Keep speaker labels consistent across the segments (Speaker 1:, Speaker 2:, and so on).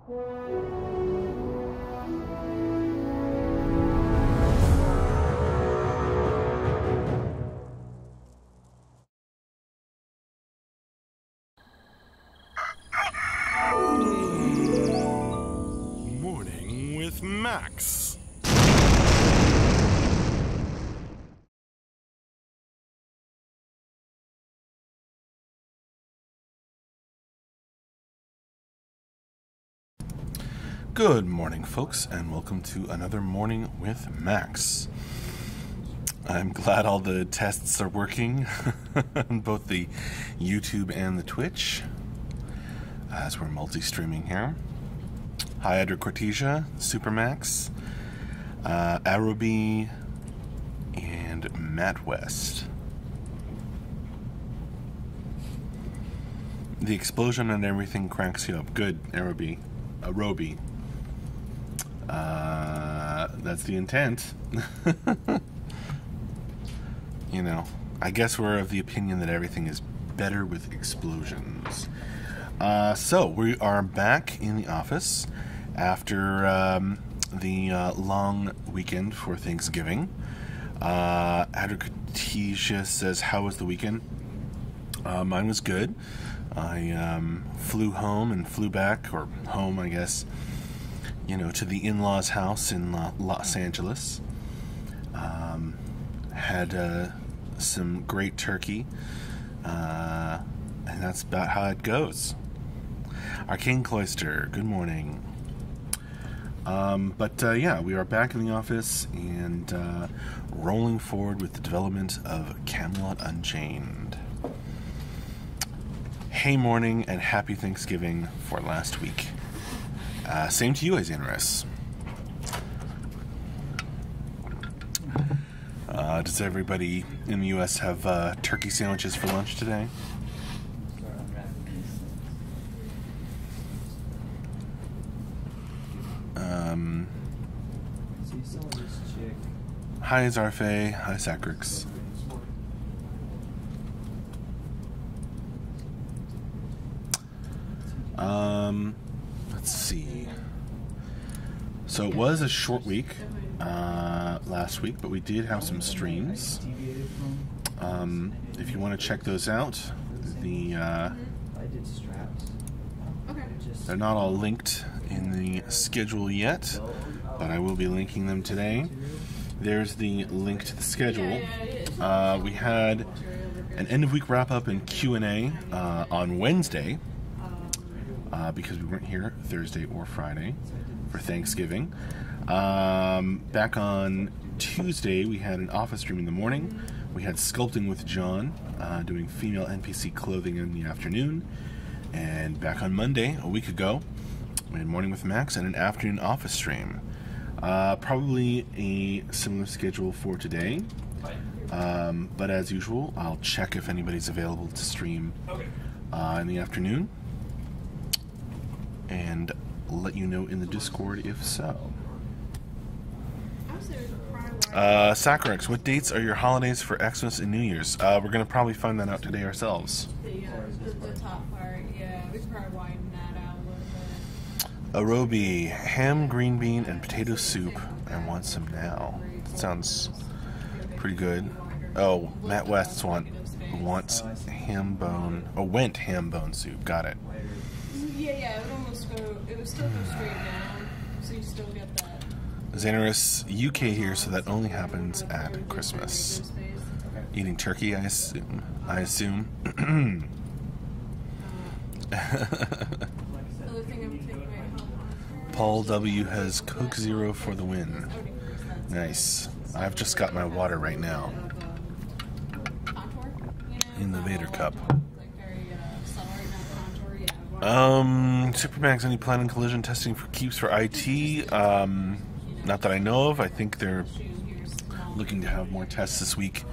Speaker 1: Morning with Max. Good morning, folks, and welcome to another Morning with Max. I'm glad all the tests are working on both the YouTube and the Twitch, as we're multi-streaming here. Hi, Edgar Cortesia, Supermax, Aroby, and Matt West. The explosion and everything cracks you up. Good, Aroby. That's the intent. You know, I guess we're of the opinion that everything is better with explosions. So, we are back in the office after the long weekend for Thanksgiving. Adricatesia says, how was the weekend? Mine was good. I flew home and flew back, or home, I guess, you know, to the in-laws' house in Los Angeles. Had some great turkey, and that's about how it goes. Arcane Cloister, good morning. Yeah, we are back in the office and rolling forward with the development of Camelot Unchained. Hey morning and happy Thanksgiving for last week. Same to you, Xanaris. Does everybody in the U.S. have turkey sandwiches for lunch today? Hi, Zarfe. Hi, Sacrix. Let's see. So it was a short week last week, but we did have some streams. If you want to check those out, they're not all linked in the schedule yet, but I will be linking them today. There's the link to the schedule. We had an end-of-week wrap-up and Q&A on Wednesday, because we weren't here Thursday or Friday for Thanksgiving. Back on Tuesday, we had an office stream in the morning. We had Sculpting with John, doing female NPC clothing in the afternoon. And back on Monday, a week ago, we had Morning with Max and an afternoon office stream. Probably a similar schedule for today. But as usual, I'll check if anybody's available to stream in the afternoon, and let you know in the Discord if so. Sakurex, what dates are your holidays for Xmas and New Year's? We're going to probably find that out today ourselves.
Speaker 2: The top part, yeah, we could probably widen that out a little bit.
Speaker 1: Arobi, ham, green bean, and potato soup. I want some now. That sounds pretty good. Oh, Matt West wants ham bone. Oh, went ham bone soup. Got it.
Speaker 2: Yeah, it would almost go, it would still go straight down, so you still get that.
Speaker 1: Xanaris, UK here, so that only happens at Christmas. Eating turkey, I assume. Paul W has Coke Zero for the win. Nice. I've just got my water right now. In the Vader cup. Supermax, any plan on collision testing for keeps for IT? Not that I know of. I think they're looking to have more tests this week,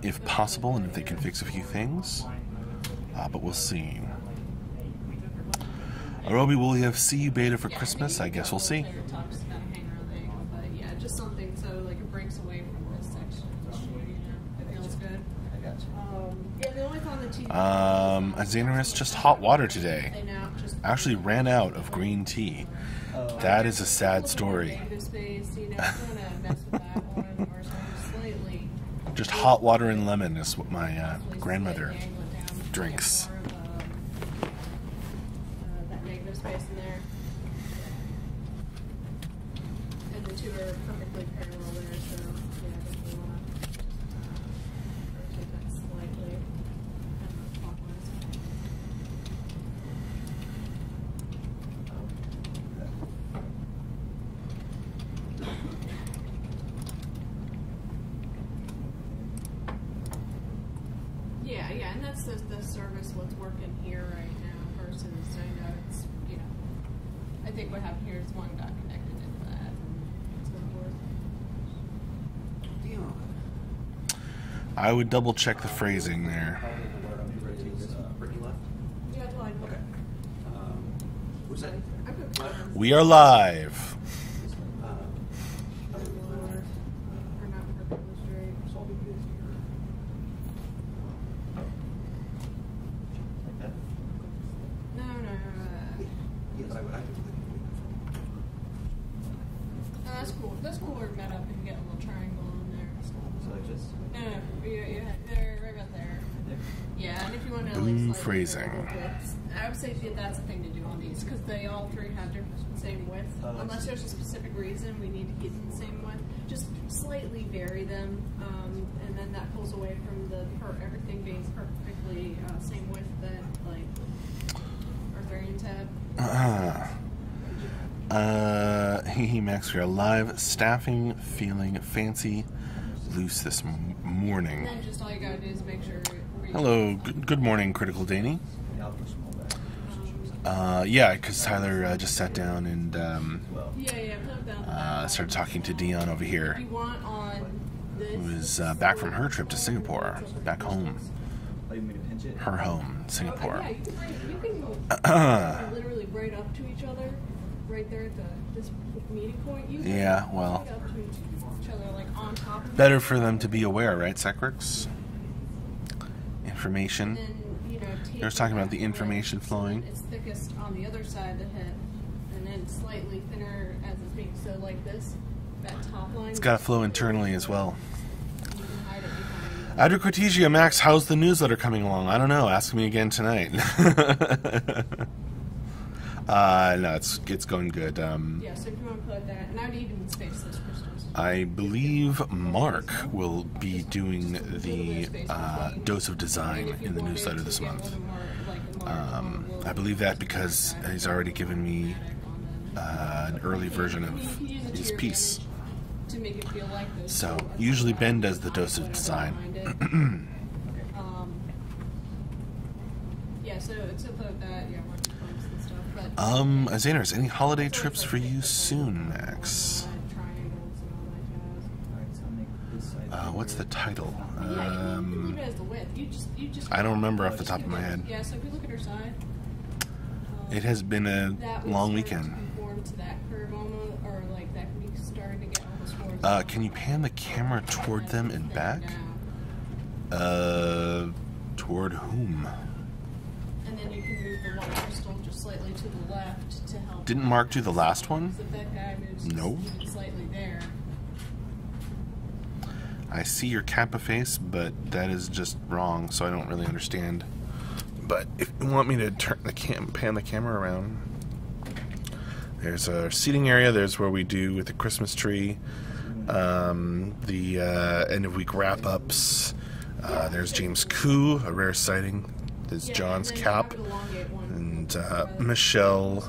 Speaker 1: if possible, and if they can fix a few things. But we'll see. Arobi, will we have CU beta for Christmas? I guess we'll see. Xanaris, just hot water today. actually ran out of green tea. That is a sad story. Just hot water and lemon is what my grandmother drinks.
Speaker 2: That negative space in there. And the two are perfectly parallel there, so yeah, I definitely want to rotate that slightly. Clockwise. Yeah, and that's the service what's working here right now versus I know it's, you know, I think what happened here is one got connected into that and so forth.
Speaker 1: I would double check the phrasing there.
Speaker 2: Yeah, it's line.
Speaker 3: Okay. Who's that?
Speaker 1: We are live.
Speaker 2: Or not perfectly straight. No.
Speaker 3: Yeah, but I would
Speaker 2: No, that's cool. That's cool. We're met up and get a little triangle in there.
Speaker 3: So like just
Speaker 2: No. Yeah, they're right about there. Yeah, and if you want to
Speaker 1: Boom
Speaker 2: like
Speaker 1: phrasing.
Speaker 2: I would say that's the thing to do on these because they all three have different same width. Unless there's a specific reason we need to keep them the same width, just slightly vary them, and then that pulls away from the everything being perfectly same width that like our variant tab.
Speaker 1: Hey Max, we are live. Staffing feeling fancy loose this morning.
Speaker 2: And then just all you gotta do is make sure.
Speaker 1: Hello, good morning, Critical Danny. Yeah, because Tyler just sat down and started talking to Dion over here, who is back from her trip to Singapore, back home. Her home, Singapore.
Speaker 2: Yeah, you can literally right up to each other, right there at this meeting point.
Speaker 1: Yeah, well,
Speaker 2: right up to each other, like on top of
Speaker 1: better for them to be aware, right, Secrix? Information. They're talking about the information flowing.
Speaker 2: It's thickest on the other side of the hip, and then slightly thinner as it's being. So like this, that top line.
Speaker 1: It's got to flow internally as well.
Speaker 2: You can hide it behind.
Speaker 1: Adricortesia, Max, how's the newsletter coming along? I don't know. Ask me again tonight. No, it's going good.
Speaker 2: Yeah, so if you want to put that, and I would even space those crystals.
Speaker 1: I believe Mark will be doing the dose of design in the newsletter this month. I believe that because he's already given me an early version of his piece. So usually Ben does the dose of design.
Speaker 2: Yeah, so put that, yeah, one bumps and stuff. But
Speaker 1: Xaners, any holiday trips for you soon, Max? What's the title? I don't remember off the top of my head.
Speaker 2: Yeah, so if you look at her side,
Speaker 1: it has been a long weekend. Can you pan the camera toward them and back? Toward whom?
Speaker 2: And then you can move the one crystal just slightly to the left to help.
Speaker 1: Didn't Mark do the last one?
Speaker 2: So that guy moves
Speaker 1: No.
Speaker 2: slightly there.
Speaker 1: I see your Kappa face, but that is just wrong, so I don't really understand. But if you want me to turn the pan the camera around, there's our seating area. There's where we do with the Christmas tree, the end of week wrap ups. There's James Koo, a rare sighting. There's John's cap, and Michelle.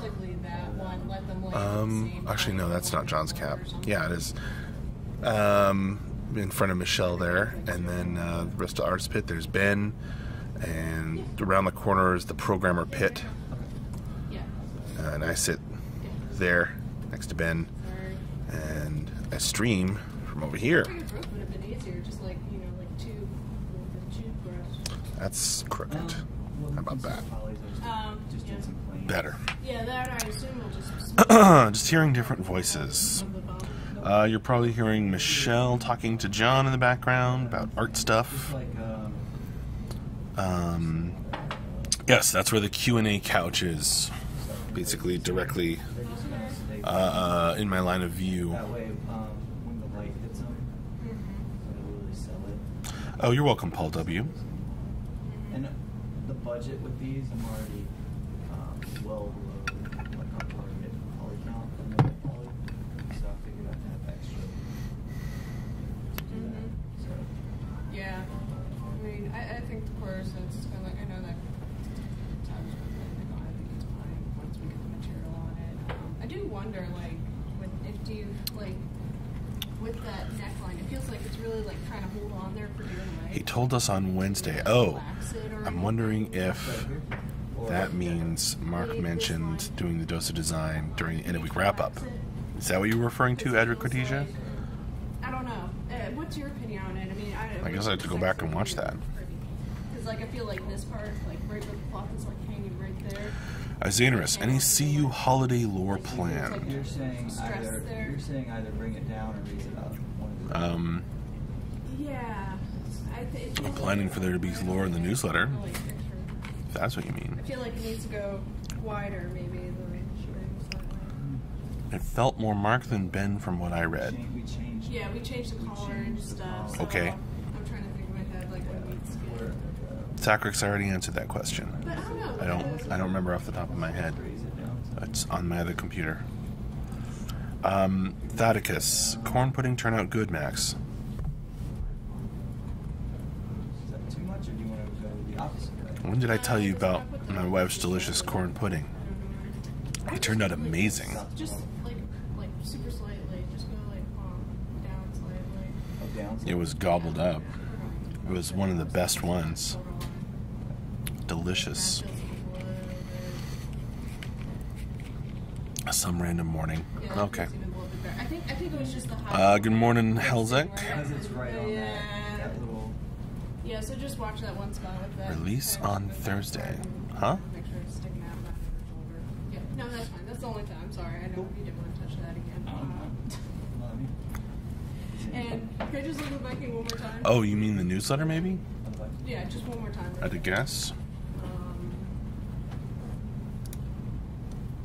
Speaker 1: Actually, no, that's not John's cap. Yeah, it is. In front of Michelle there, and then the rest of Artist Pit, there's Ben, and around the corner is the Programmer Pit, and I sit there next to Ben, and I stream from over here. That's crooked. How about that? Better.
Speaker 2: Yeah, that I assume will
Speaker 1: just hearing different voices. You're probably hearing Michelle talking to John in the background about art stuff. Yes, that's where the Q&A couch is. basically directly in my line of view.
Speaker 3: That way, when the light hits them, it'll really sell it.
Speaker 1: Oh, you're welcome, Paul W.
Speaker 3: And the budget with these, I'm already well below like our target poly count for minute poly, so I figured I'd have extra to do that. So
Speaker 2: Yeah. I mean, I think the fluorescence is gonna, I know that times I think it's fine once we get the material on it. I do wonder, like, with that neckline, it feels like it's really like trying to hold on there for dear life.
Speaker 1: He told us on Wednesday. Oh,
Speaker 2: Relax it or
Speaker 1: I'm wondering if that means Mark mentioned doing the dosage design during the end of week wrap up. Is that what you were referring to, Edric Cortesia?
Speaker 2: I don't know. What's your opinion on it? I mean,
Speaker 1: I guess I have to go back and watch that.
Speaker 2: Because, like, I feel like this part, like, right where the cloth is, like, hanging right there.
Speaker 1: Xanarus, any CU holiday lore planned?
Speaker 3: you're saying either bring it down or raise it up. One of the
Speaker 2: Yeah.
Speaker 1: I'm planning for there to be lore in the newsletter. If that's what you mean.
Speaker 2: I feel like it needs to go wider, maybe, the
Speaker 1: It felt more Mark than Ben from what I read.
Speaker 3: we changed.
Speaker 2: Yeah, we changed the collar and stuff. So
Speaker 1: Okay.
Speaker 2: I'm trying to think in my head, like, what needs to get.
Speaker 1: Sacrix already answered that question.
Speaker 2: But I don't know.
Speaker 1: I don't remember off the top of my head.
Speaker 3: Raise it down.
Speaker 1: It's on my other computer. Thaddeus, corn pudding turn out good, Max.
Speaker 3: Is that too much, or do you want to go the opposite way?
Speaker 1: When did I tell you about my wife's delicious corn pudding? It turned out amazing.
Speaker 2: Just, like super slightly. Just go, like, down slightly.
Speaker 3: Oh, down.
Speaker 1: It was gobbled up. It was one of the best ones. Delicious. Some random morning. Okay.
Speaker 2: I think it was just the high.
Speaker 1: Good morning, Helzek.
Speaker 3: Because it's right on that little.
Speaker 2: Yeah, so just watch that one spot with that.
Speaker 1: Release on Thursday. Huh?
Speaker 2: Make sure it's sticking out back in the shoulder. Yeah, no, that's fine. That's the only time. Sorry, I know you didn't want to touch that again. And can I just look back in one more time?
Speaker 1: Oh, you mean the newsletter, maybe?
Speaker 2: Yeah, just one more time.
Speaker 1: I had to guess.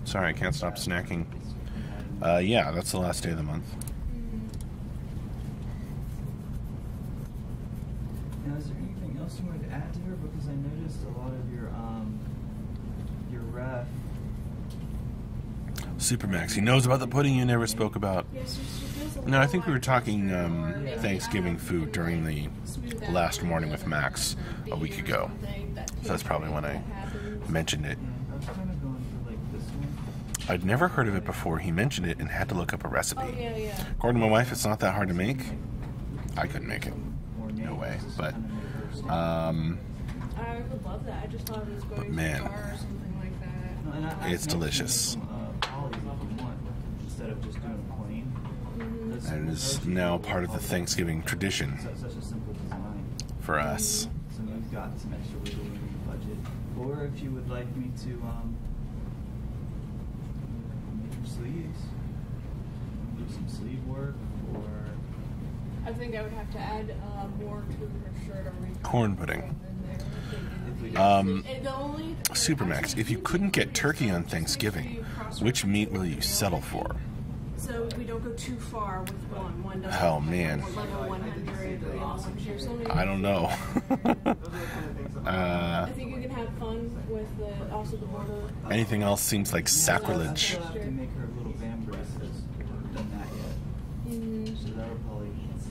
Speaker 1: Sorry, I can't stop snacking. Yeah, that's the last day of the month.
Speaker 3: Now, is there anything else you wanted to add to her? Because I noticed a lot of your ref.
Speaker 1: Supermax, he knows about the pudding you never spoke about. No, I think we were talking Thanksgiving food during the last morning with Max a week ago. So that's probably when I mentioned it.
Speaker 3: I was kind of going for like this one.
Speaker 1: I'd never heard of it before he mentioned it and had to look up a recipe.
Speaker 2: Oh, yeah.
Speaker 1: According to my wife, it's not that hard to make. I couldn't make it. No way. But,
Speaker 2: I would love that. I just thought it was going to
Speaker 1: man,
Speaker 2: bar or something like that.
Speaker 1: it's delicious.
Speaker 3: Instead of just doing plain.
Speaker 1: And it is now part of the Thanksgiving tradition
Speaker 3: Such a simple design.
Speaker 1: for us.
Speaker 3: So you've got some extra wiggle room in your budget. Or if you would like me to make some sleeves, do some sleeve work, or
Speaker 2: I think I would have to add more to her shirt or maybe
Speaker 1: Corn pudding. Supermax, if you couldn't get turkey on Thanksgiving, which meat will you settle for?
Speaker 2: So we don't go too far with one. One doesn't.
Speaker 1: Oh, man.
Speaker 2: Like a 100 or something.
Speaker 1: I don't know.
Speaker 2: I think you can have fun with also the border.
Speaker 1: Anything else seems like sacrilege.
Speaker 3: I'll have to make her little band bracelets. I haven't done that yet. So that'll probably add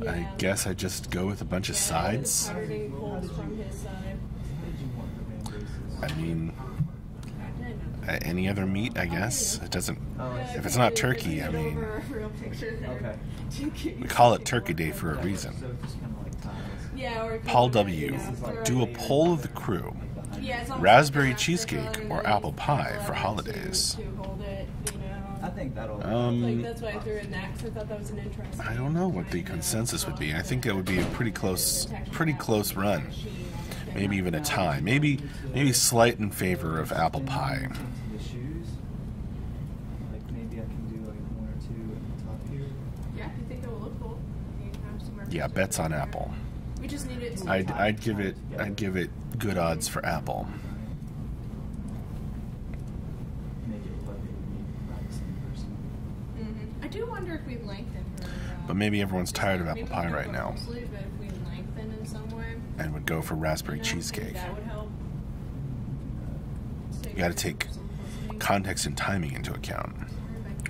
Speaker 3: to it.
Speaker 1: I guess I just go with a bunch of sides.
Speaker 2: From his side.
Speaker 1: I mean, any other meat, I guess. It doesn't. If it's not turkey, I mean,
Speaker 3: Okay.
Speaker 1: we call it Turkey Day for a reason.
Speaker 3: So just kind of like tiles.
Speaker 2: Yeah, or
Speaker 1: Paul W. Do a poll of the crew. Raspberry cheesecake or apple pie for holidays.
Speaker 3: I think that'll.
Speaker 2: That's why I threw it in that, because I thought that was an interesting.
Speaker 1: I don't know what the consensus would be. I think it would be a pretty close run. Maybe even a tie. Maybe slight in favor of apple pie.
Speaker 3: The shoes. Like maybe I can do like one or two at the top here.
Speaker 2: Yeah, if you think it will look cool. You can have some
Speaker 1: Yeah, bets on apple.
Speaker 2: We just need it.
Speaker 1: I'd give it good odds for apple.
Speaker 2: we lengthen her.
Speaker 1: But maybe everyone's tired of apple pie right now
Speaker 2: Sleeve, but if we lengthen in some way,
Speaker 1: and would go for raspberry
Speaker 2: maybe
Speaker 1: cheesecake.
Speaker 2: that would help.
Speaker 1: You got to take context and timing into account.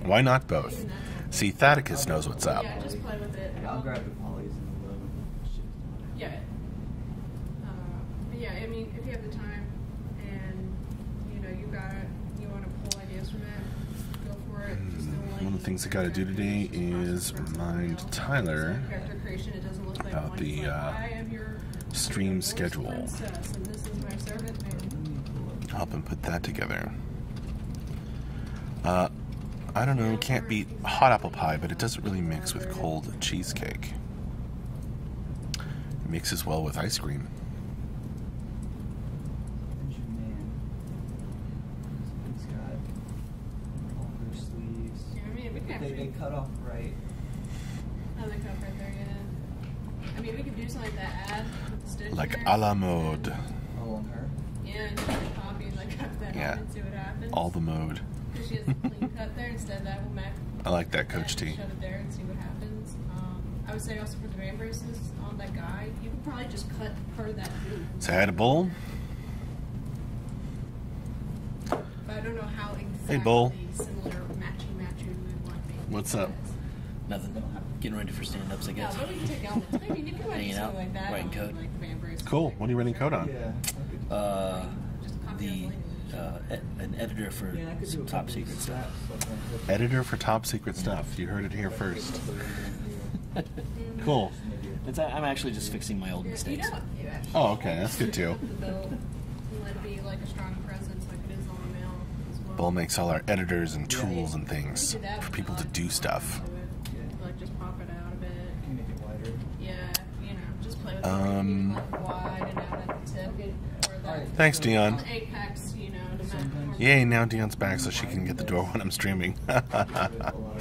Speaker 1: Why not both? See, Thaddeus knows what's up.
Speaker 2: Yeah, just play with it.
Speaker 3: I'll grab the polys and the low.
Speaker 2: Yeah. But yeah, I mean, if you have the time and you know you got it, you want to pull ideas from it, go for it. Just don't like
Speaker 1: One of the things I got to do today is remind Tyler
Speaker 2: character creation. It doesn't look like
Speaker 1: about
Speaker 2: one.
Speaker 1: the
Speaker 2: It's like, I am your
Speaker 1: stream schedule.
Speaker 2: princess, and this is my servant maid.
Speaker 1: Help him put that together. I don't know, can't beat hot apple pie, but it doesn't really mix with cold cheesecake. It mixes well with ice cream.
Speaker 3: There's your man. He's got all their sleeves.
Speaker 2: Yeah, I mean, we can
Speaker 3: They
Speaker 2: actually.
Speaker 3: cut off right.
Speaker 2: Oh, they cut right there, yeah. I mean, we could do something like that. Add with the stitch.
Speaker 1: Like
Speaker 2: in
Speaker 1: a
Speaker 2: there.
Speaker 1: la mode.
Speaker 3: Oh, on her?
Speaker 2: Yeah, and just copy and like cut that
Speaker 1: Yeah.
Speaker 2: off and see what happens.
Speaker 1: All the mode.
Speaker 2: Because she has a clean cut there. Instead of that, we'll match.
Speaker 1: I like that, Coach T.
Speaker 2: Shove it there and see what happens. I would say also for the van braces on that guy, you could probably just cut per that boot.
Speaker 1: Say hi to Bull.
Speaker 2: But I don't know how exactly
Speaker 1: Hey, Bull.
Speaker 2: similar matchy we would want to make.
Speaker 1: What's up?
Speaker 4: Nothing. Getting ready for stand-ups, I
Speaker 2: Yeah,
Speaker 4: guess.
Speaker 2: but we can take elements. I mean, if you want to do
Speaker 4: Hanging out,
Speaker 2: something like that,
Speaker 4: writing
Speaker 2: on,
Speaker 4: code.
Speaker 2: like van braces.
Speaker 1: Cool. What are you writing code on?
Speaker 3: Yeah.
Speaker 2: Just copy
Speaker 4: The
Speaker 2: it later.
Speaker 4: an editor for
Speaker 3: Yeah, I could do
Speaker 4: some
Speaker 3: a
Speaker 4: top
Speaker 3: couple
Speaker 4: secret stuff.
Speaker 3: stuff.
Speaker 1: Editor for top secret stuff. You heard it here first. Cool.
Speaker 4: I'm actually just fixing my old
Speaker 2: You
Speaker 4: mistakes.
Speaker 2: know, you actually
Speaker 1: Oh, okay. That's good too.
Speaker 2: the bill let it be like a strong presence like it is on the mail as well.
Speaker 1: Bull makes all our editors and tools and things for people to do stuff.
Speaker 2: Like just pop it out a bit.
Speaker 3: Can you make it wider?
Speaker 2: Yeah, you know, just play with it. Like wide and out at the tip. Or that
Speaker 1: Thanks, Dion.
Speaker 2: on the apex, you know, to match.
Speaker 1: Yay, now Dion's back so she can get the door when I'm streaming.
Speaker 3: A lot of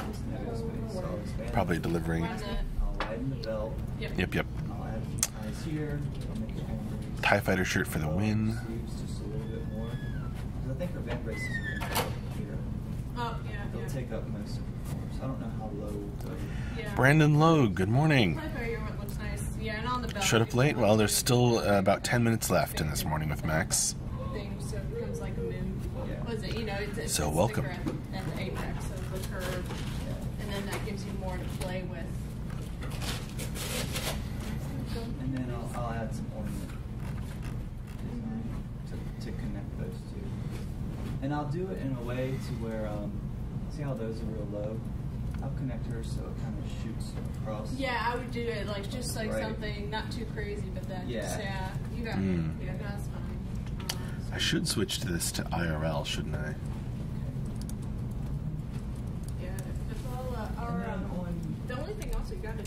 Speaker 3: this negative space. So I'll expand
Speaker 1: Probably
Speaker 3: it.
Speaker 1: delivering.
Speaker 2: Run that.
Speaker 3: I'll widen the belt.
Speaker 2: Yep.
Speaker 1: Yep.
Speaker 3: I'll add some eyes here. I'll make it more.
Speaker 1: TIE Fighter shirt for the win.
Speaker 3: Sleeves just a little bit more. Because I think her van braces are going to go here.
Speaker 2: Oh, yeah,
Speaker 3: They'll
Speaker 2: yeah.
Speaker 3: take up most of the floor. So I don't know how low we'll go.
Speaker 2: Yeah.
Speaker 1: Brandon Lowe, good morning.
Speaker 2: Play by ear, what looks nice. Yeah, and on the belt.
Speaker 1: Showed up late? Well, there's still about 10 minutes left in this morning with Max.
Speaker 2: Thing, so it becomes like a moon.
Speaker 3: Yeah.
Speaker 2: What is it? You know, it's
Speaker 1: So
Speaker 2: it's
Speaker 1: welcome.
Speaker 2: thicker at the apex of the curve, and then that gives you more to play with.
Speaker 3: And then I'll add some ornament to connect those two. And I'll do it in a way to where, see how those are real low? I'll connect her so it kind of shoots across.
Speaker 2: Yeah, I would do it like just like
Speaker 3: Right.
Speaker 2: something not too crazy, but then just
Speaker 3: Yeah.
Speaker 2: you got
Speaker 1: Mm.
Speaker 2: it. Yeah, that's fine.
Speaker 1: I should switch to this to IRL, shouldn't I?
Speaker 2: Yeah, it's all our.
Speaker 3: And then on,
Speaker 2: The only thing else you got to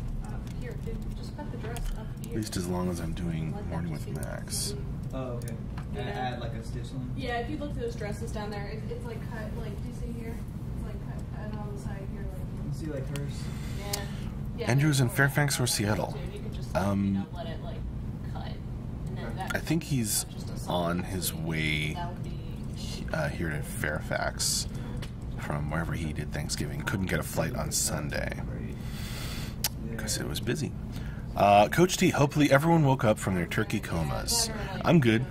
Speaker 2: here, dude, just cut the dress up here.
Speaker 1: At least as long as I'm doing
Speaker 2: Let that
Speaker 1: morning
Speaker 2: just
Speaker 1: with
Speaker 2: be-
Speaker 1: Max.
Speaker 3: oh, okay. And
Speaker 2: Yeah.
Speaker 3: add like a stitch line?
Speaker 2: Yeah, if you look at those dresses down there, it's like cut, like, do you see here? It's like cut on the side here, like.
Speaker 3: See like hers?
Speaker 2: Yeah. Yeah.
Speaker 1: Andrew's in Fairfax or Seattle?
Speaker 2: You can just, like, you know, let it like cut, and then that.
Speaker 1: I think he's
Speaker 2: just a
Speaker 1: on
Speaker 2: solid
Speaker 1: his
Speaker 2: piece.
Speaker 1: way
Speaker 2: That would be.
Speaker 1: here to Fairfax from wherever he did Thanksgiving. Couldn't get a flight on Sunday
Speaker 3: Right.
Speaker 1: because it was busy. Coach T, hopefully everyone woke up from their turkey comas. I'm good.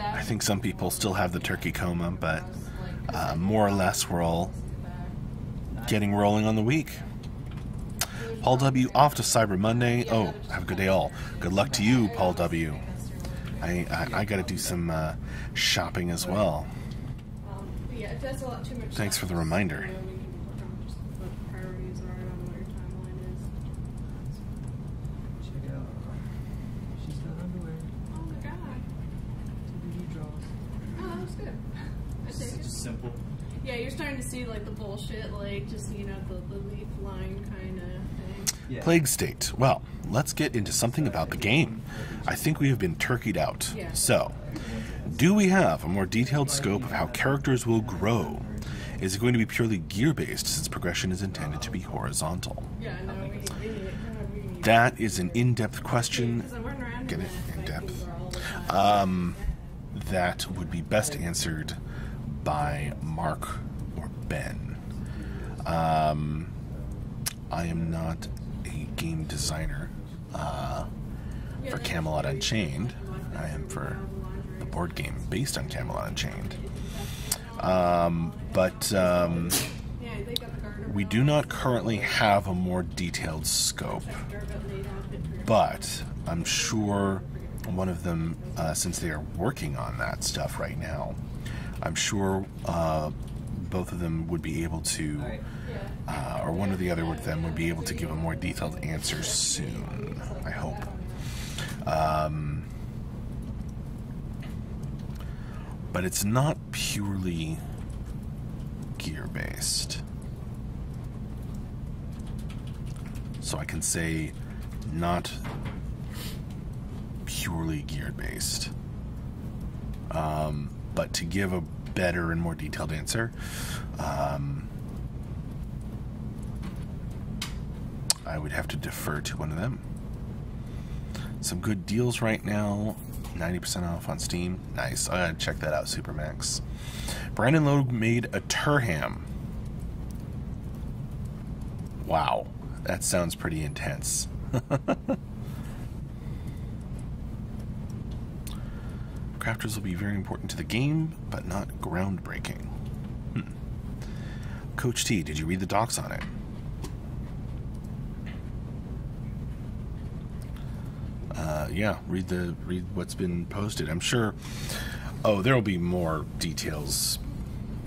Speaker 1: I think some people still have the turkey coma, but more or less we're all getting rolling on the week. Paul W. off to Cyber Monday. Oh, have a good day all. Good luck to you, Paul W. I got to do some shopping as well.
Speaker 2: Yeah, if that's a lot too much.
Speaker 1: Thanks
Speaker 2: stuff,
Speaker 1: for the reminder.
Speaker 2: You know, we can work on just what priorities are on what your timeline is.
Speaker 3: Check it out. She's got underwear.
Speaker 2: Oh my god.
Speaker 3: TBD draws.
Speaker 2: Oh, that was good. I take it.
Speaker 3: Just simple.
Speaker 2: Yeah, you're starting to see like the bullshit, like just you know the leaf line kind of thing.
Speaker 3: Yeah.
Speaker 1: Plague State. Well, let's get into something about the game. I think we have been turkeyed out.
Speaker 2: Yeah.
Speaker 1: So, do we have a more detailed scope of how characters will grow? Is it going to be purely gear-based since progression is intended to be horizontal?
Speaker 2: Yeah, no, we need it.
Speaker 1: That is an in-depth question.
Speaker 2: Because I'm running around
Speaker 1: Get
Speaker 2: in
Speaker 1: it
Speaker 2: that
Speaker 1: in depth.
Speaker 2: fighting all the time.
Speaker 1: That would be best answered by Mark or Ben. I am not a game designer for Camelot Unchained. I am for the board game based on Camelot Unchained. But we do not currently have a more detailed scope. But I'm sure one of them, since they are working on that stuff right now, I'm sure both of them would be able to, or one or the other of them would be able to give a more detailed answer soon, I hope. But it's not purely gear-based. So I can say not purely gear-based. But to give a better and more detailed answer, I would have to defer to one of them. Some good deals right now. 90% off on Steam. Nice. I gotta check that out, Supermax. Brandon Logue made a Turham. Wow. That sounds pretty intense. Crafters will be very important to the game, but not groundbreaking. Coach T, did you read the docs on it? Yeah, read what's been posted. I'm sure. Oh, there will be more details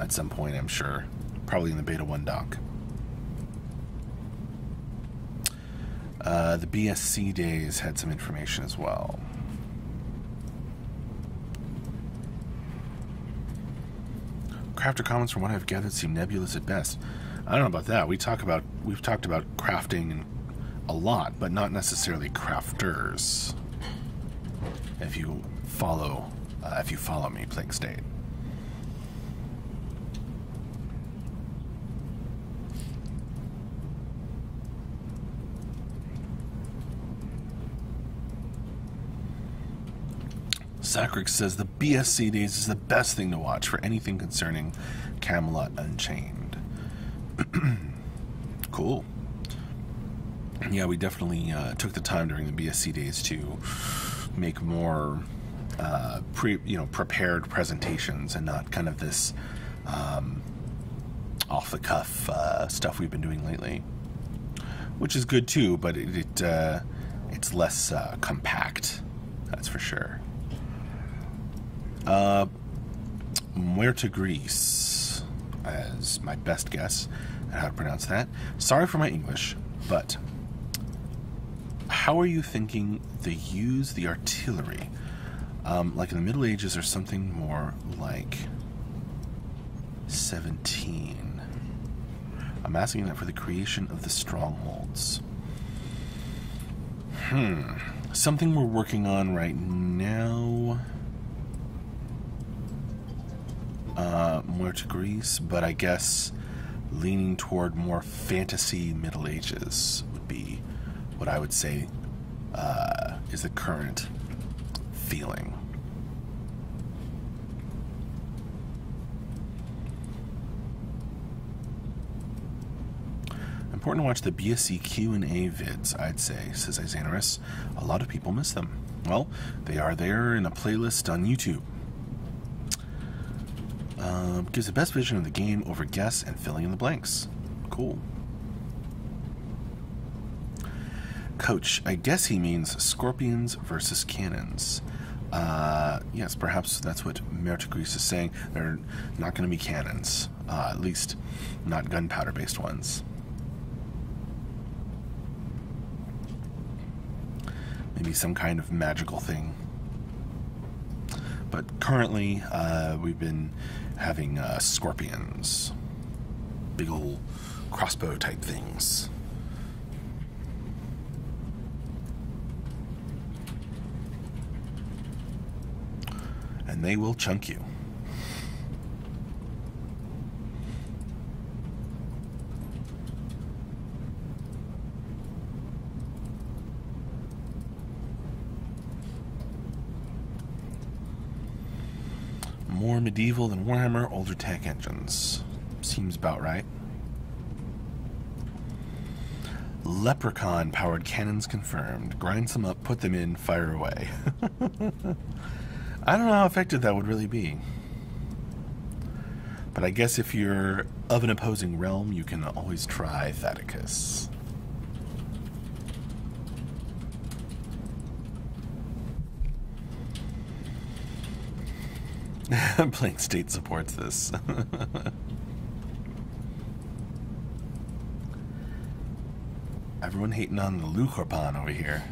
Speaker 1: at some point, I'm sure. Probably in the Beta 1 doc. The BSC days had some information as well. Crafter comments, from what I've gathered, seem nebulous at best. I don't know about that. We've talked about crafting a lot, but not necessarily crafters. If you follow me, Plague State. Sacrix says the BSC days is the best thing to watch for anything concerning Camelot Unchained. Cool. Yeah, we definitely took the time during the BSC days to make more prepared presentations and not kind of this off-the-cuff stuff we've been doing lately, which is good too. But it's less compact, that's for sure. Muerta Grease, as my best guess at how to pronounce that. Sorry for my English, but how are you thinking they use the artillery? Like in the Middle Ages or something more like 17? I'm asking that for the creation of the strongholds. Something we're working on right now. Muerta Grease, but I guess leaning toward more fantasy Middle Ages would be what I would say is the current feeling. Important to watch the BSC Q&A vids, I'd say, says Isanaris. A lot of people miss them. Well, they are there in a playlist on YouTube. Gives the best vision of the game over guess and filling in the blanks. Cool. Coach, I guess he means scorpions versus cannons. Yes, perhaps that's what Muerta Grease is saying. They're not going to be cannons. At least not gunpowder-based ones. Maybe some kind of magical thing. But currently, we've been having scorpions. Big old crossbow type things. And they will chunk you. More medieval than Warhammer, older tech engines. Seems about right. Leprechaun-powered cannons confirmed. Grind some up, put them in, fire away. I don't know how effective that would really be. But I guess if you're of an opposing realm, you can always try Thaddeus. Plain State supports this. Everyone hating on the Luchorpan over here.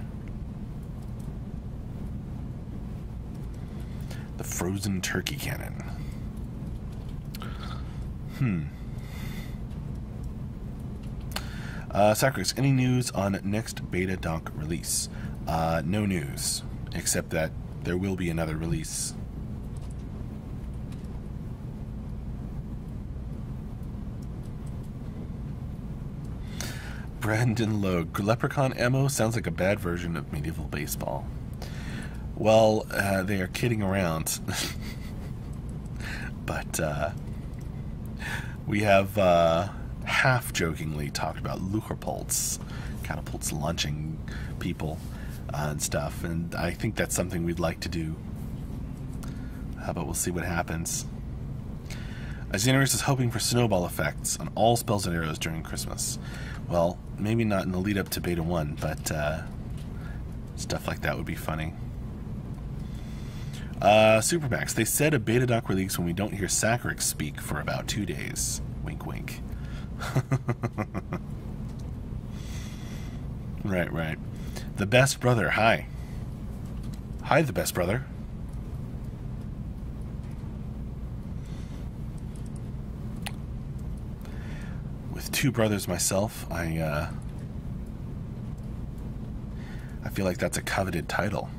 Speaker 1: The frozen turkey cannon. Sacrix, any news on next beta doc release? No news, except that there will be another release. Brandon Logue, Leprechaun ammo sounds like a bad version of medieval baseball. Well, they are kidding around. But we have half-jokingly talked about Lucherpults, catapults launching people and stuff, and I think that's something we'd like to do. But we'll see what happens. Xenarus is hoping for snowball effects on all spells and arrows during Christmas. Well, maybe not in the lead up to Beta 1, but stuff like that would be funny. Supermax, they said a beta doc release when we don't hear Sacrix speak for about 2 days. Wink, wink. Right. The best brother, hi. Hi, the best brother. With 2 brothers myself, I feel like that's a coveted title.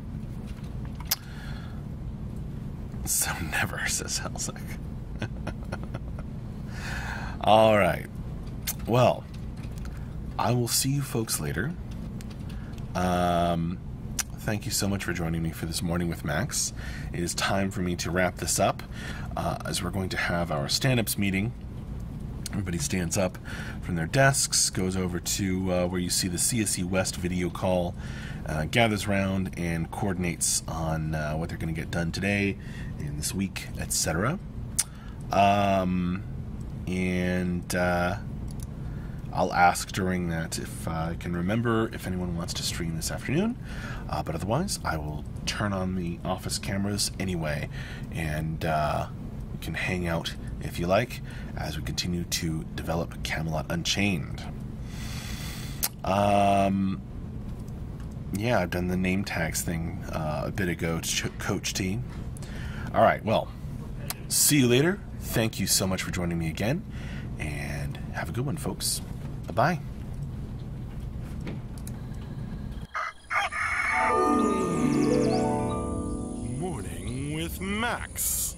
Speaker 1: So never, says Helsick. Alright. Well, I will see you folks later. Thank you so much for joining me for this Morning with Max. It is time for me to wrap this up, as we're going to have our stand-ups meeting. Everybody stands up from their desks, goes over to where you see the CSE West video call, gathers around and coordinates on what they're going to get done today and this week, etc. I'll ask during that if I can remember if anyone wants to stream this afternoon, but otherwise I will turn on the office cameras anyway, and you can hang out if you like as we continue to develop Camelot Unchained. Yeah, I've done the name tags thing a bit ago to Coach T. Alright, well, see you later. Thank you so much for joining me again, and have a good one, folks. Bye-bye. Morning with Max.